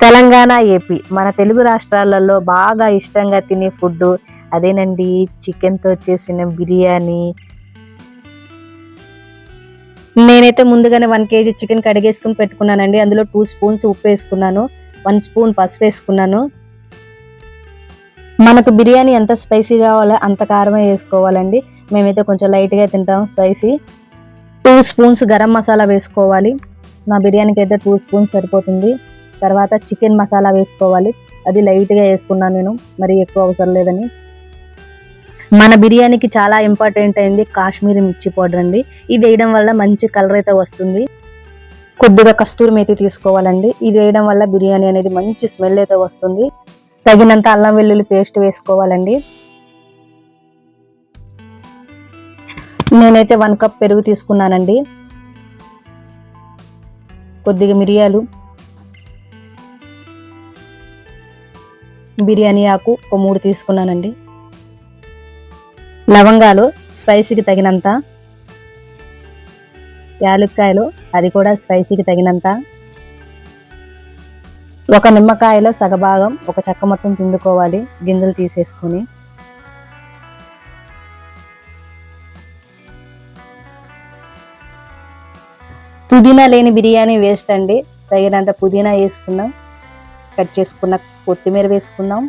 Telangana, AP మన తెలుగు రాష్ట్రాలలో బాగా ఇష్టంగా తినే ఫుడ్డు అదేనండి చికెన్‌తో చేసిన బిర్యానీ. నేనైతే ముందుగానే 1 కేజీ చికెన్ కడిగేసుకొని పెట్టుకున్నానండి. అందులో 2 స్పూన్స్ ఉప్పేసుకున్నాను. 1 స్పూన్ పసుపేసుకున్నాను. మనకు బిర్యానీ ఎంత స్పైసీ కావాలో అంత కారమే వేసుకోవాలండి. మేమైతే కొంచెం లైట్‌గా తింటాం స్పైసీ. 2 స్పూన్స్ గరం మసాలా వేసుకోవాలి. నా బిర్యానీకి అయితే 2 స్పూన్స్ సరిపోతుంది. తర్వాత చికెన్ మసాలా వేసుకోవాలి. అది లైట్‌గా వేసుకున్నాను నేను. మరి ఎక్కువ అవసరం లేదని. మన బిర్యానీకి చాలా ఇంపార్టెంట్ అయింది కాశ్మీరీ మిర్చి పౌడర్ అండి. ఇది వేయడం వల్ల మంచి కలర్ అయితే వస్తుంది. కొద్దిగా కస్తూరి మేతి తీసుకోవాలండి. ఇది వేయడం వల్ల బిర్యానీ అనేది మంచి స్మెల్ అయితే వస్తుంది. తగినంత అల్లం వెల్లుల్లి పేస్ట్ వేసుకోవాలండి. నేనైతే 1 కప్ పెరుగు తీసుకున్నానండి. కొద్దిగా మిరియాలు, బిర్యానీ ఆకు ఒక 3 తీసుకున్నానండి. లవంగాలు స్పైసీకి తగినంత, యాలుక్కాయలు అది కూడా స్పైసీకి తగినంత, ఒక నిమ్మకాయలో సగభాగం ఒక చెక్క మొత్తం పిండుకోవాలి గింజలు తీసేసుకొని. పుదీనా లేని బిర్యానీ వేస్ట్ అండి. తగినంత పుదీనా వేసుకుందాం. కట్ చేసుకున్న కొత్తిమీర వేసుకుందాం.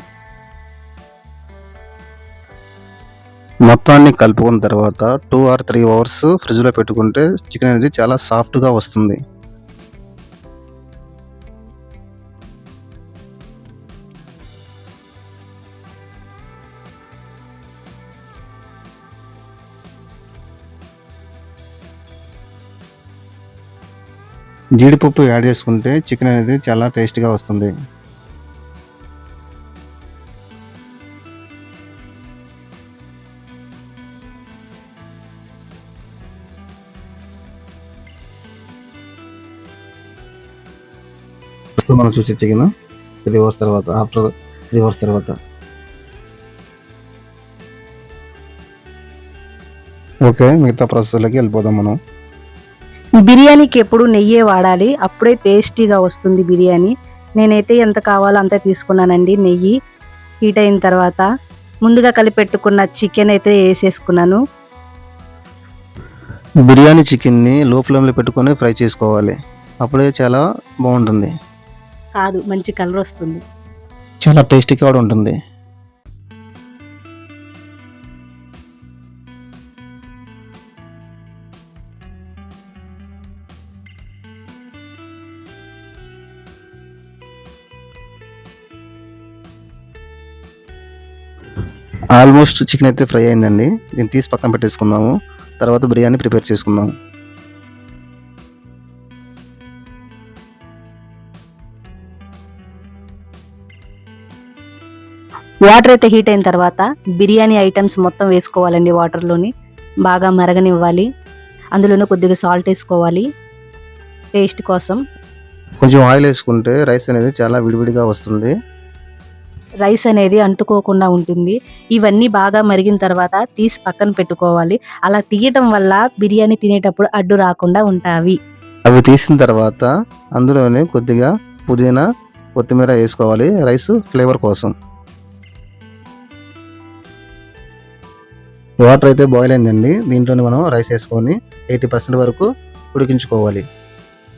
మొత్తాన్ని కలుపుకున్న తర్వాత 2 or 3 అవర్స్ ఫ్రిడ్జ్లో పెట్టుకుంటే చికెన్ అనేది చాలా సాఫ్ట్గా వస్తుంది. జీడిపప్పు యాడ్ చేసుకుంటే చికెన్ అనేది చాలా టేస్టీగా వస్తుంది. మనం చూసే చికెన్ 3 అవర్స్ తర్వాత, ఆఫ్టర్ 3 అవర్స్ తర్వాత. ఓకే, మిగతా ప్రాసెస్లోకి వెళ్ళిపోదాం మనం. బిర్యానీకి ఎప్పుడు నెయ్యే వాడాలి, అప్పుడే టేస్టీగా వస్తుంది బిర్యానీ. నేనైతే ఎంత కావాలో అంతే తీసుకున్నానండి. నెయ్యి హీట్ అయిన తర్వాత ముందుగా కలిపెట్టుకున్న చికెన్ అయితే వేసేసుకున్నాను. బిర్యానీ చికెన్ని లో ఫ్లేమ్లో పెట్టుకొని ఫ్రై చేసుకోవాలి. అప్పుడే చాలా బాగుంటుంది. కాదు, మంచి కలర్ వస్తుంది. చాలా టేస్టీగా కూడా ఉంటుంది. ఆల్మోస్ట్ చికెన్ అయితే ఫ్రై అయిందండి. దీన్ని తీసి పక్కన పెట్టేసుకుందాము. తర్వాత బిర్యానీ ప్రిపేర్ చేసుకుందాం. వాటర్ అయితే హీట్ అయిన తర్వాత బిర్యానీ ఐటమ్స్ మొత్తం వేసుకోవాలండి. వాటర్లోని బాగా మరగనివ్వాలి. అందులోనే కొద్దిగా సాల్ట్ వేసుకోవాలి టేస్ట్ కోసం. కొంచెం ఆయిల్ వేసుకుంటే రైస్ అనేది చాలా విడివిడిగా వస్తుంది. రైస్ అనేది అంటుకోకుండా ఉంటుంది. ఇవన్నీ బాగా మరిగిన తర్వాత తీసి పక్కన పెట్టుకోవాలి. అలా తీయటం వల్ల బిర్యానీ తినేటప్పుడు అడ్డు రాకుండా ఉంటాయి. అవి తీసిన తర్వాత అందులోనే కొద్దిగా పుదీనా, కొత్తిమీర వేసుకోవాలి రైస్ ఫ్లేవర్ కోసం. వాటర్ అయితే బాయిల్ అయిందండి. దీంట్లోనే మనం రైస్ వేసుకొని 80% వరకు ఉడికించుకోవాలి.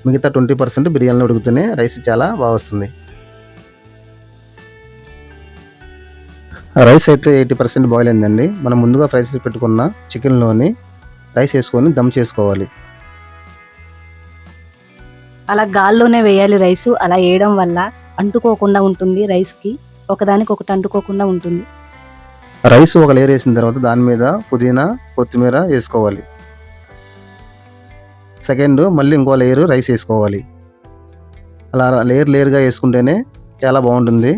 మిగతా 20% బిర్యానీలో ఉడికితేనే రైస్ చాలా బాగా వస్తుంది. రైస్ అయితే 80% బాయిల్ అయిందండి. మనం ముందుగా ఫ్రై చేసి పెట్టుకున్న చికెన్లోని రైస్ వేసుకొని దమ్ చేసుకోవాలి. అలా గాల్లోనే వేయాలి రైస్. అలా వేయడం వల్ల అంటుకోకుండా ఉంటుంది. రైస్కి ఒకదానికి ఒకటి అంటుకోకుండా ఉంటుంది. రైస్ ఒక లేయర్ వేసిన తర్వాత దాని మీద పుదీనా, కొత్తిమీర వేసుకోవాలి. సెకండ్ మళ్ళీ ఇంకో లేయర్ రైస్ వేసుకోవాలి. అలా లేయర్గా వేసుకుంటేనే చాలా బాగుంటుంది.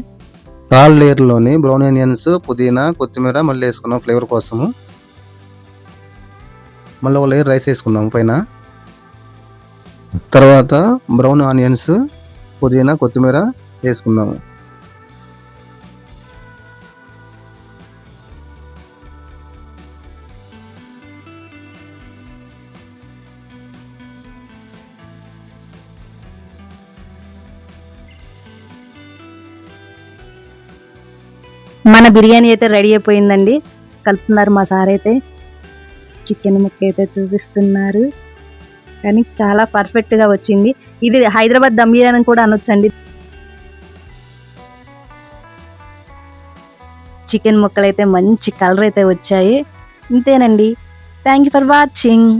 థర్డ్ లేయర్లోని బ్రౌన్ ఆనియన్స్, పుదీనా, కొత్తిమీర మళ్ళీ వేసుకున్నాం ఫ్లేవర్ కోసము. మళ్ళీ ఒక లేయర్ రైస్ వేసుకున్నాము పైన. తర్వాత బ్రౌన్ ఆనియన్స్, పుదీనా, కొత్తిమీర వేసుకున్నాము. మన బిర్యానీ అయితే రెడీ అయిపోయిందండి. కలుపుతున్నారు మా సార్ అయితే. చికెన్ ముక్క అయితే చూపిస్తున్నారు. కానీ చాలా పర్ఫెక్ట్ గా వచ్చింది. ఇది హైదరాబాద్ దమ్ బిర్యానీ కూడా అనొచ్చండి. చికెన్ ముక్కలు అయితే మంచి కలర్ అయితే వచ్చాయి. ఇంతేనండి. Thank you for watching.